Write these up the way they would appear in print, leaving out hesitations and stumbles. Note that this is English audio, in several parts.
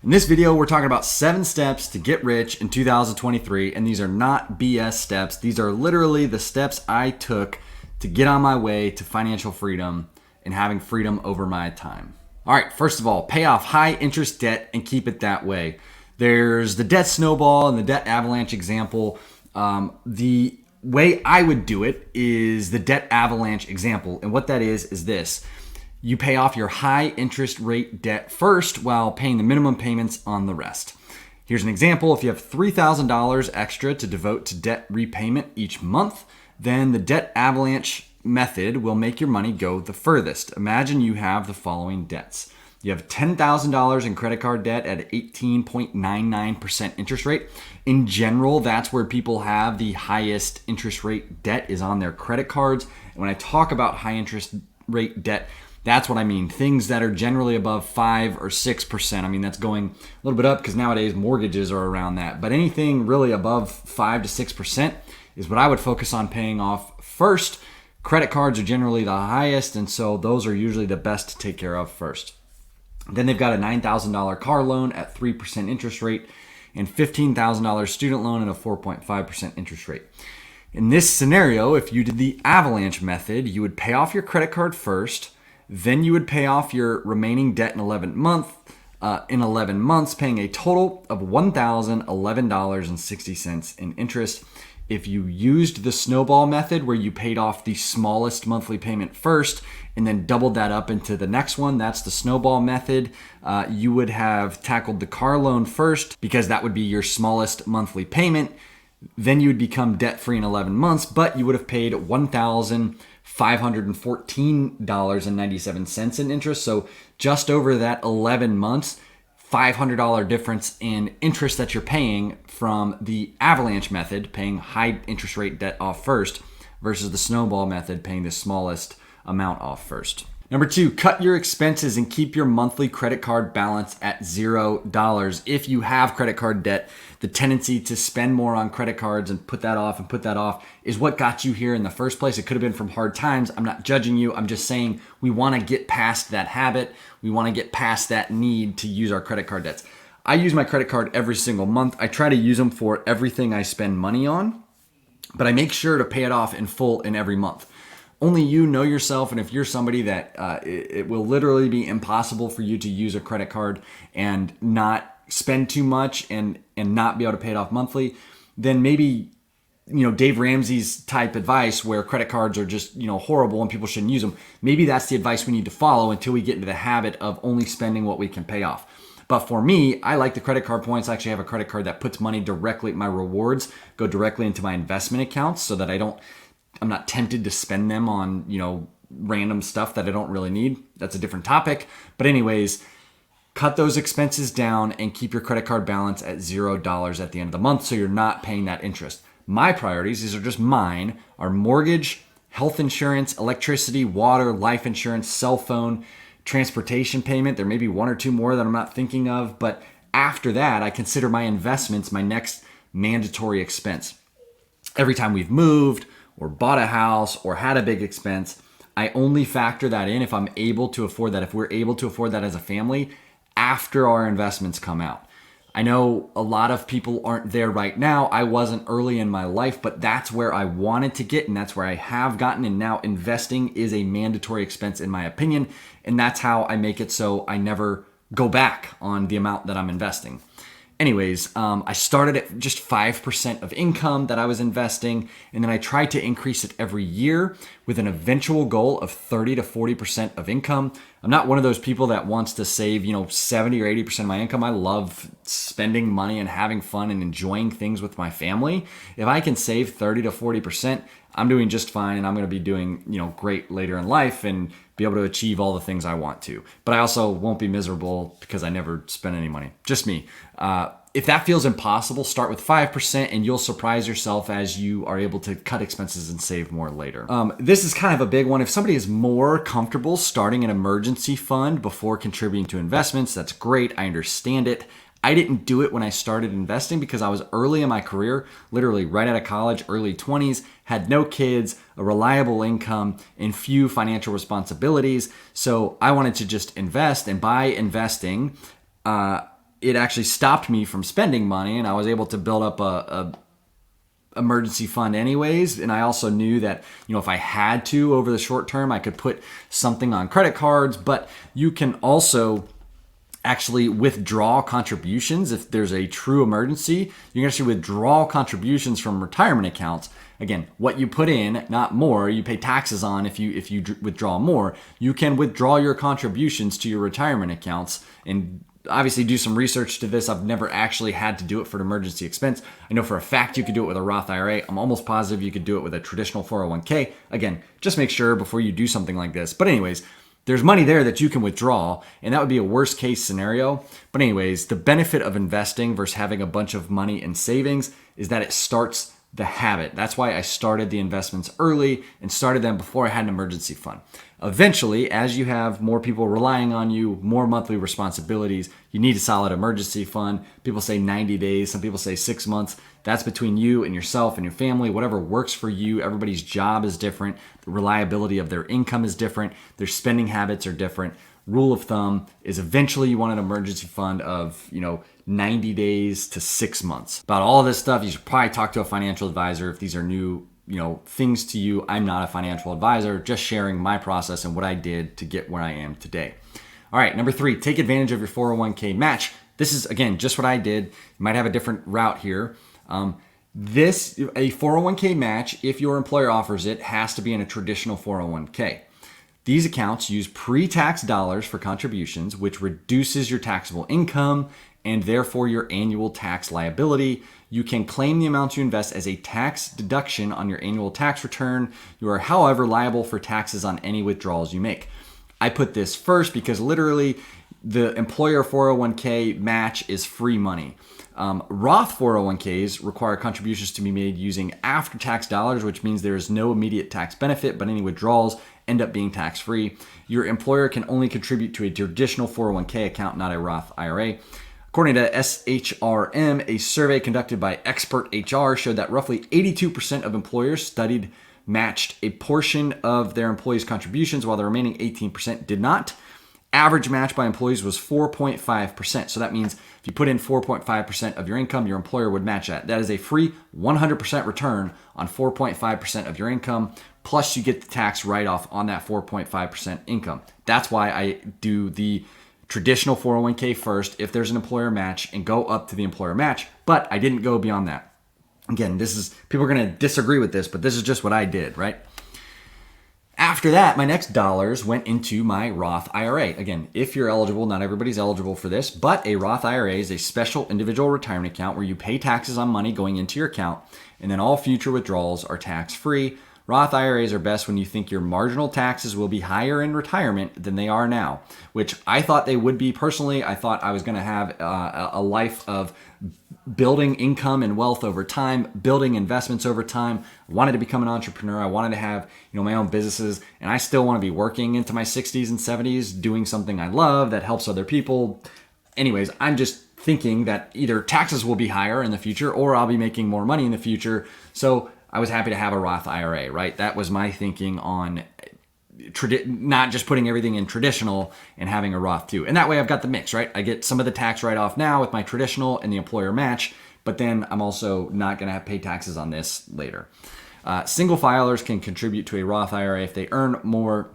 In this video, we're talking about 7 steps to get rich in 2023, and these are not BS steps. These are literally the steps I took to get on my way to financial freedom and having freedom over my time. All right, first of all, pay off high interest debt and keep it that way. There's the debt snowball and the debt avalanche example. The way I would do it is the debt avalanche example, and what that is this. You pay off your high interest rate debt first while paying the minimum payments on the rest. Here's an example. If you have $3,000 extra to devote to debt repayment each month, then the debt avalanche method will make your money go the furthest. Imagine you have the following debts. You have $10,000 in credit card debt at 18.99% interest rate. In general, that's where people have the highest interest rate debt is on their credit cards. And when I talk about high interest rate debt, that's what I mean. Things that are generally above 5 or 6%. I mean, that's going a little bit up because nowadays mortgages are around that. But anything really above 5 to 6% is what I would focus on paying off first. Credit cards are generally the highest, and so those are usually the best to take care of first. Then they've got a $9,000 car loan at 3% interest rate and $15,000 student loan at a 4.5% interest rate. In this scenario, if you did the avalanche method, you would pay off your credit card first. Then you would pay off your remaining debt in 11 months, paying a total of $1,011.60 in interest. If you used the snowball method where you paid off the smallest monthly payment first and then doubled that up into the next one, that's the snowball method. You would have tackled the car loan first because that would be your smallest monthly payment. Then you would become debt-free in 11 months, but you would have paid $1,514.97 in interest. So just over that 11 months, $500 difference in interest that you're paying from the avalanche method, paying high interest rate debt off first, versus the snowball method, paying the smallest amount off first. Number 2, cut your expenses and keep your monthly credit card balance at $0. If you have credit card debt, the tendency to spend more on credit cards and put that off is what got you here in the first place. It could have been from hard times. I'm not judging you. I'm just saying we want to get past that habit. We want to get past that need to use our credit card debts. I use my credit card every single month. I try to use them for everything I spend money on, but I make sure to pay it off in full in every month. Only you know yourself, and if you're somebody that it will literally be impossible for you to use a credit card and not spend too much and not be able to pay it off monthly, then maybe Dave Ramsey's type advice where credit cards are just horrible and people shouldn't use them. Maybe that's the advice we need to follow until we get into the habit of only spending what we can pay off. But for me, I like the credit card points. I actually have a credit card that puts money directly, my rewards go directly into my investment accounts so that I'm not tempted to spend them on, random stuff that I don't really need. That's a different topic. But anyways, cut those expenses down and keep your credit card balance at $0 at the end of the month so you're not paying that interest. My priorities, these are just mine, are mortgage, health insurance, electricity, water, life insurance, cell phone, transportation payment. There may be 1 or 2 more that I'm not thinking of. But after that, I consider my investments my next mandatory expense. Every time we've moved or bought a house or had a big expense, I only factor that in if I'm able to afford that, if we're able to afford that as a family after our investments come out. I know a lot of people aren't there right now. I wasn't early in my life, but that's where I wanted to get, and that's where I have gotten, and now investing is a mandatory expense in my opinion, and that's how I make it so I never go back on the amount that I'm investing. Anyways, I started at just 5% of income that I was investing, and then I tried to increase it every year with an eventual goal of 30 to 40% of income. I'm not one of those people that wants to save, 70 or 80% of my income. I love spending money and having fun and enjoying things with my family. If I can save 30 to 40%, I'm doing just fine, and I'm going to be doing, great later in life and be able to achieve all the things I want to. But I also won't be miserable because I never spend any money. Just me. If that feels impossible, start with 5% and you'll surprise yourself as you are able to cut expenses and save more later. This is kind of a big one. If somebody is more comfortable starting an emergency fund before contributing to investments, that's great. I understand it. I didn't do it when I started investing because I was early in my career, literally right out of college, early 20s, had no kids, a reliable income, and few financial responsibilities. So I wanted to just invest, and by investing, it actually stopped me from spending money, and I was able to build up a emergency fund anyways. And I also knew that, if I had to over the short term, I could put something on credit cards. But you can also actually withdraw contributions if there's a true emergency. You can actually withdraw contributions from retirement accounts. Again, what you put in, not more. You pay taxes on if you withdraw more. You can withdraw your contributions to your retirement accounts, and obviously do some research to this. I've never actually had to do it for an emergency expense. I know for a fact you could do it with a Roth IRA. I'm almost positive you could do it with a traditional 401k. Again, just make sure before you do something like this. But anyways, there's money there that you can withdraw, and that would be a worst case scenario. But anyways, the benefit of investing versus having a bunch of money in savings is that it starts the habit. That's why I started the investments early and started them before I had an emergency fund. Eventually, as you have more people relying on you, more monthly responsibilities, you need a solid emergency fund. People say 90 days, some people say 6 months. That's between you and yourself and your family, whatever works for you. Everybody's job is different. The reliability of their income is different. Their spending habits are different. Rule of thumb is eventually you want an emergency fund of, 90 days to 6 months. About all of this stuff, you should probably talk to a financial advisor if these are new, things to you. I'm not a financial advisor, just sharing my process and what I did to get where I am today. All right, number 3, take advantage of your 401k match. This is, again, just what I did. You might have a different route here. A 401k match, if your employer offers it, has to be in a traditional 401k. These accounts use pre-tax dollars for contributions, which reduces your taxable income and therefore your annual tax liability. You can claim the amount you invest as a tax deduction on your annual tax return. You are, however, liable for taxes on any withdrawals you make. I put this first because literally the employer 401k match is free money. Roth 401ks require contributions to be made using after-tax dollars, which means there is no immediate tax benefit, but any withdrawals end up being tax-free. Your employer can only contribute to a traditional 401k account, not a Roth IRA. According to SHRM, a survey conducted by Expert HR showed that roughly 82% of employers studied matched a portion of their employees' contributions, while the remaining 18% did not. Average match by employees was 4.5%. So that means if you put in 4.5% of your income, your employer would match that. That is a free 100% return on 4.5% of your income. Plus you get the tax write-off on that 4.5% income. That's why I do the traditional 401k first if there's an employer match and go up to the employer match, but I didn't go beyond that. Again, people are going to disagree with this, but this is just what I did, right? After that, my next dollars went into my Roth IRA. Again, if you're eligible, not everybody's eligible for this, but a Roth IRA is a special individual retirement account where you pay taxes on money going into your account, and then all future withdrawals are tax-free. Roth IRAs are best when you think your marginal taxes will be higher in retirement than they are now, which I thought they would be personally. I thought I was going to have a life of building income and wealth over time, building investments over time. I wanted to become an entrepreneur. I wanted to have, my own businesses, and I still want to be working into my 60s and 70s, doing something I love that helps other people. Anyways, I'm just thinking that either taxes will be higher in the future or I'll be making more money in the future. So I was happy to have a Roth IRA, right? That was my thinking on not just putting everything in traditional and having a Roth too. And that way I've got the mix, right? I get some of the tax write-off now with my traditional and the employer match, but then I'm also not going to have to pay taxes on this later. Single filers can contribute to a Roth IRA if they earn more.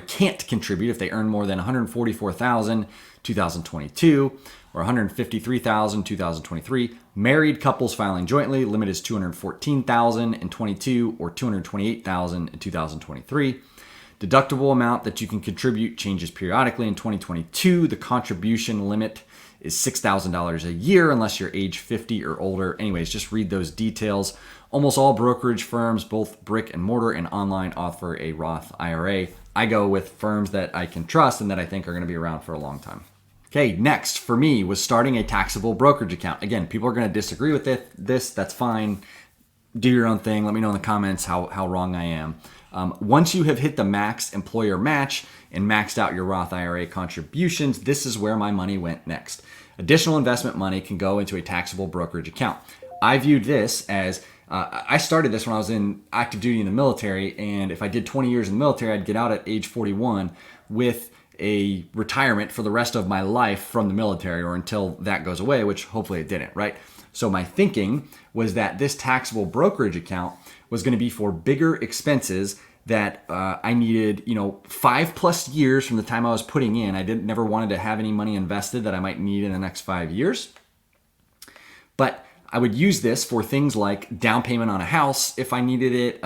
Can't contribute if they earn more than $144,000 2022 or $153,000 2023. Married couples filing jointly, limit is $214,000 in 22 or $228,000 in 2023. Deductible amount that you can contribute changes periodically. In 2022, the contribution limit is $6,000 a year unless you're age 50 or older. Anyways, just read those details. Almost all brokerage firms, both brick and mortar and online, offer a Roth IRA. I go with firms that I can trust and that I think are going to be around for a long time. Okay, next for me was starting a taxable brokerage account. Again, people are going to disagree with this. That's fine. Do your own thing. Let me know in the comments how wrong I am. Once you have hit the max employer match and maxed out your Roth IRA contributions, this is where my money went next. Additional investment money can go into a taxable brokerage account. I viewed this as I started this when I was in active duty in the military, and if I did 20 years in the military, I'd get out at age 41 with a retirement for the rest of my life from the military, or until that goes away, which hopefully it didn't, right? So my thinking was that this taxable brokerage account was going to be for bigger expenses that I needed, 5+ years from the time I was putting in. I never wanted to have any money invested that I might need in the next 5 years. But I would use this for things like down payment on a house if I needed it,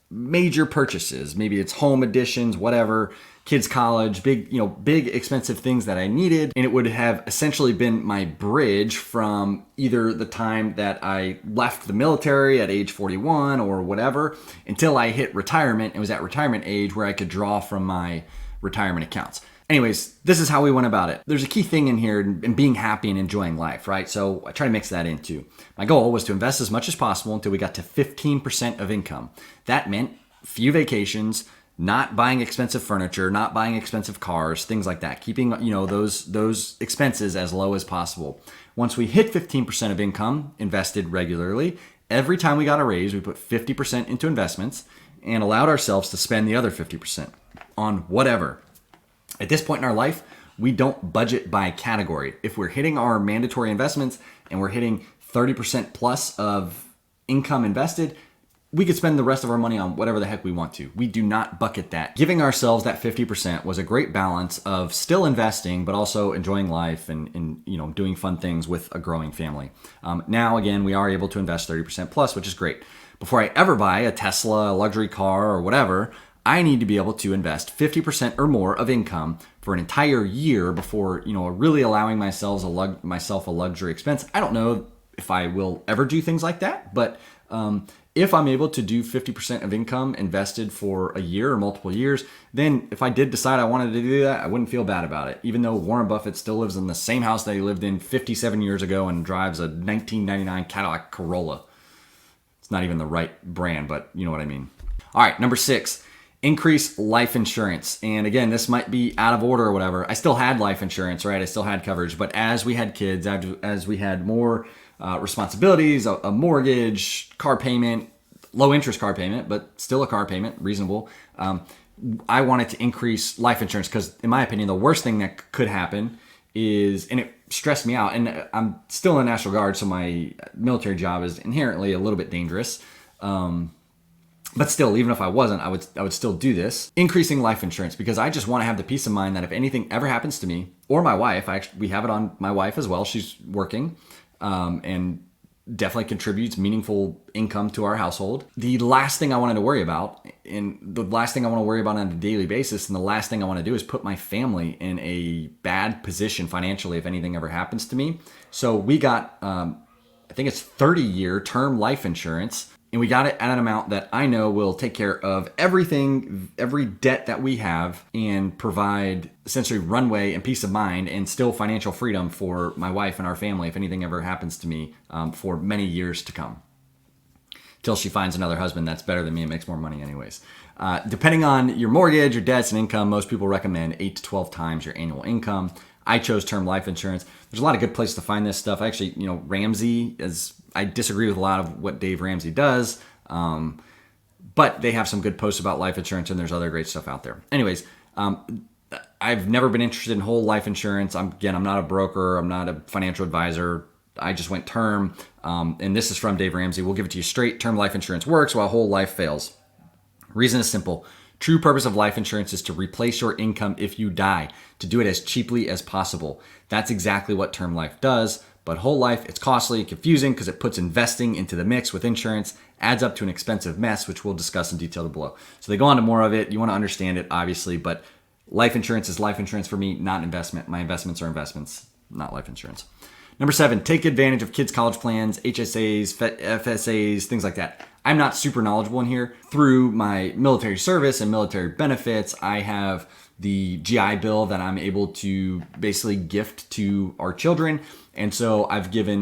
major purchases, maybe it's home additions, whatever, kids' college, big expensive things that I needed. And it would have essentially been my bridge from either the time that I left the military at age 41 or whatever until I hit retirement. It was at retirement age where I could draw from my retirement accounts. Anyways, this is how we went about it. There's a key thing in here in being happy and enjoying life, right? So I try to mix that in too. My goal was to invest as much as possible until we got to 15% of income. That meant few vacations, not buying expensive furniture, not buying expensive cars, things like that. Keeping, those expenses as low as possible. Once we hit 15% of income invested regularly, every time we got a raise, we put 50% into investments and allowed ourselves to spend the other 50% on whatever. At this point in our life, we don't budget by category. If we're hitting our mandatory investments and we're hitting 30% plus of income invested, we could spend the rest of our money on whatever the heck we want to. We do not bucket that. Giving ourselves that 50% was a great balance of still investing, but also enjoying life and doing fun things with a growing family. Now, again, we are able to invest 30% plus, which is great. Before I ever buy a Tesla, a luxury car, or whatever, I need to be able to invest 50% or more of income for an entire year before, really allowing myself a luxury expense. I don't know if I will ever do things like that, but if I'm able to do 50% of income invested for a year or multiple years, then if I did decide I wanted to do that, I wouldn't feel bad about it. Even though Warren Buffett still lives in the same house that he lived in 57 years ago and drives a 1999 Cadillac Corolla. It's not even the right brand, but you know what I mean. All right, number 6. Increase life insurance. And again, this might be out of order or whatever. I still had life insurance, right? I still had coverage. But as we had kids, as we had more responsibilities, a mortgage, car payment, low interest car payment, but still a car payment, reasonable. I wanted to increase life insurance because, in my opinion, the worst thing that could happen is, and it stressed me out, and I'm still in the National Guard, so my military job is inherently a little bit dangerous. But still, even if I wasn't, I would still do this. Increasing life insurance, because I just want to have the peace of mind that if anything ever happens to me or my wife, we have it on my wife as well. She's working and definitely contributes meaningful income to our household. The last thing I wanted to worry about, and the last thing I want to worry about on a daily basis, and the last thing I want to do is put my family in a bad position financially if anything ever happens to me. So we got, I think it's 30-year term life insurance. And we got it at an amount that I know will take care of everything, every debt that we have, and provide essentially runway and peace of mind and still financial freedom for my wife and our family if anything ever happens to me for many years to come. Till she finds another husband that's better than me and makes more money anyways. Depending on your mortgage, your debts, and income, most people recommend 8 to 12 times your annual income. I chose term life insurance. There's a lot of good places to find this stuff. Actually, Ramsey I disagree with a lot of what Dave Ramsey does, but they have some good posts about life insurance, and there's other great stuff out there. Anyways, I've never been interested in whole life insurance. I'm not a broker. I'm not a financial advisor. I just went term, and this is from Dave Ramsey. We'll give it to you straight. Term life insurance works while whole life fails. Reason is simple. True purpose of life insurance is to replace your income if you die, to do it as cheaply as possible. That's exactly what term life does. But whole life, it's costly and confusing because it puts investing into the mix with insurance, adds up to an expensive mess, which we'll discuss in detail below. So they go on to more of it. You want to understand it, obviously, but life insurance is life insurance for me, not investment. My investments are investments, not life insurance. Number 7, take advantage of kids' college plans, HSAs, FSAs, things like that. I'm not super knowledgeable in here. Through my military service and military benefits, I have the GI Bill that I'm able to basically gift to our children. And so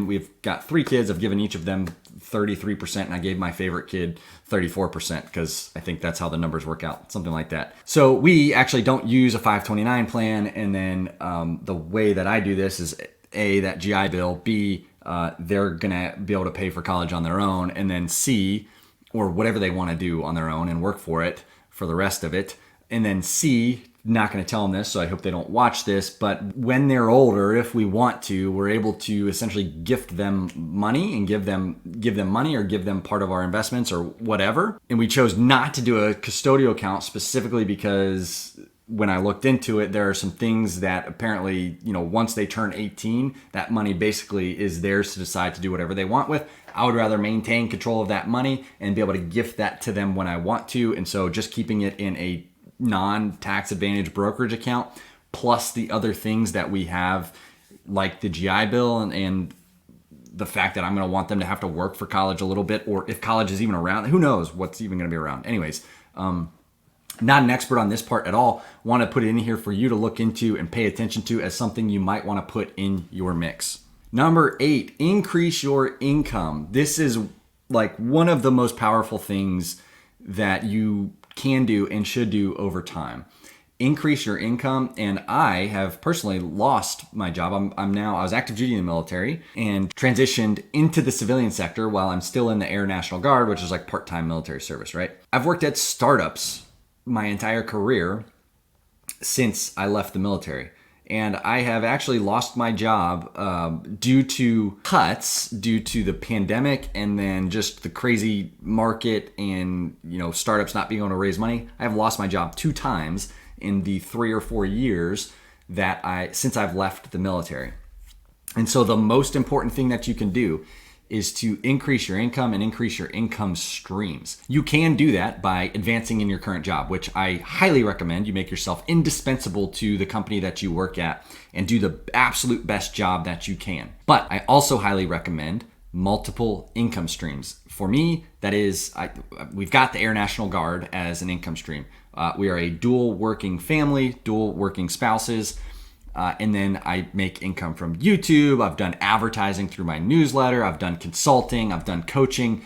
we've got 3 kids. I've given each of them 33%, and I gave my favorite kid 34% because I think that's how the numbers work out, something like that. So we actually don't use a 529 plan. And then the way that I do this is A, that GI Bill, B, they're going to be able to pay for college on their own, and then C, or whatever they want to do on their own and work for it for the rest of it. And then C, not going to tell them this, so I hope they don't watch this, but when they're older, if we want to, we're able to essentially gift them money and give them money or give them part of our investments or whatever. And we chose not to do a custodial account specifically because when I looked into it, there are some things that apparently, once they turn 18, that money basically is theirs to decide to do whatever they want with. I would rather maintain control of that money and be able to gift that to them when I want to. And so just keeping it in a non-tax advantage brokerage account, plus the other things that we have, like the GI Bill and the fact that I'm going to want them to have to work for college a little bit, or if college is even around, who knows what's even going to be around. Anyways, not an expert on this part at all. Want to put it in here for you to look into and pay attention to as something you might want to put in your mix. Number 8, increase your income. This is like one of the most powerful things that you can do and should do over time. Increase your income. And I have personally lost my job. I was active duty in the military and transitioned into the civilian sector while I'm still in the Air National Guard, which is like part-time military service, right? I've worked at startups my entire career since I left the military. And I have actually lost my job due to cuts, due to the pandemic, and then just the crazy market and startups not being able to raise money. I have lost my job 2 times in the 3 or 4 years since I've left the military. And so the most important thing that you can do is to increase your income and increase your income streams. You can do that by advancing in your current job, which I highly recommend. You make yourself indispensable to the company that you work at and do the absolute best job that you can. But I also highly recommend multiple income streams. For me, that is, we've got the Air National Guard as an income stream. We are a dual working family, dual working spouses. And then I make income from YouTube. I've done advertising through my newsletter. I've done consulting. I've done coaching.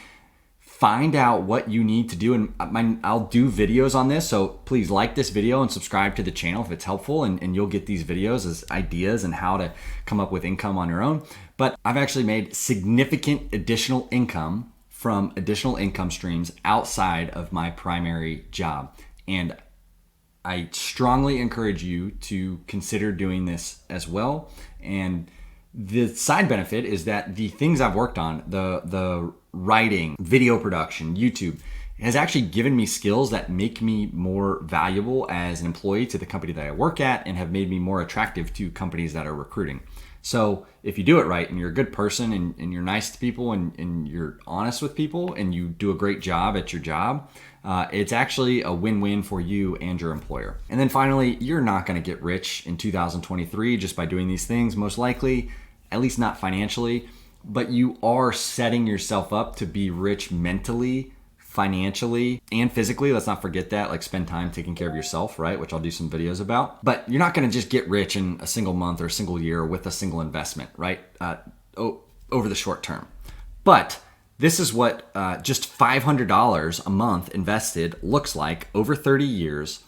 Find out what you need to do. And I'll do videos on this. So please like this video and subscribe to the channel if it's helpful. And you'll get these videos as ideas and how to come up with income on your own. But I've actually made significant additional income from additional income streams outside of my primary job. And I strongly encourage you to consider doing this as well. And the side benefit is that the things I've worked on, the writing, video production, YouTube, has actually given me skills that make me more valuable as an employee to the company that I work at and have made me more attractive to companies that are recruiting. So if you do it right and you're a good person and you're nice to people and you're honest with people and you do a great job at your job, it's actually a win-win for you and your employer. And then finally, you're not going to get rich in 2023 just by doing these things, most likely, at least not financially, but you are setting yourself up to be rich mentally, financially, and physically. Let's not forget that. Like, spend time taking care of yourself, right? Which I'll do some videos about. But you're not going to just get rich in a single month or a single year with a single investment, right? Over the short term. But this is what just $500 a month invested looks like over 30 years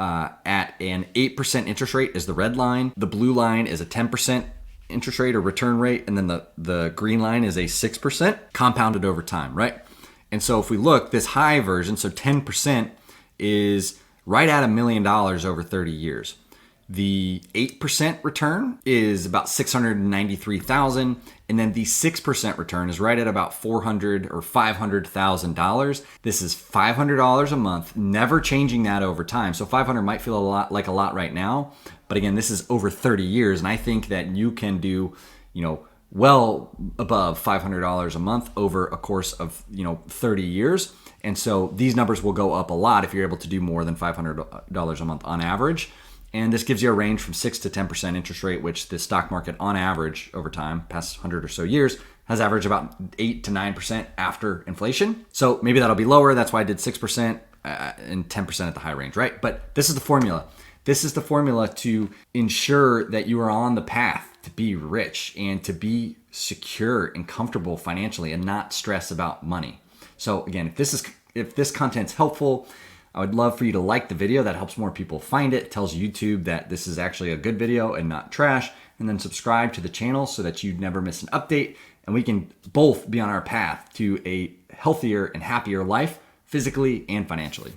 at an 8% interest rate is the red line. The blue line is a 10% interest rate or return rate. And then the green line is a 6% compounded over time, right? And so if we look, this high version, so 10% is right at $1 million over 30 years. The 8% return is about $693,000, and then the 6% return is right at about $400,000 or $500,000. This is $500 a month, never changing that over time. So $500 might feel a lot right now, but again, this is over 30 years, and I think that you can do, well above $500 a month over a course of 30 years. And so these numbers will go up a lot if you're able to do more than $500 a month on average. And this gives you a range from 6 to 10% interest rate, which the stock market on average over time, past 100 or so years, has averaged about 8 to 9% after inflation. So maybe that'll be lower. That's why I did 6% and 10% at the high range, right? But this is the formula. This is the formula to ensure that you are on the path to be rich and to be secure and comfortable financially and not stress about money. So again, if this content's helpful, I would love for you to like the video. That helps more people find it. It tells YouTube that this is actually a good video and not trash. And then subscribe to the channel so that you never miss an update. And we can both be on our path to a healthier and happier life, physically and financially.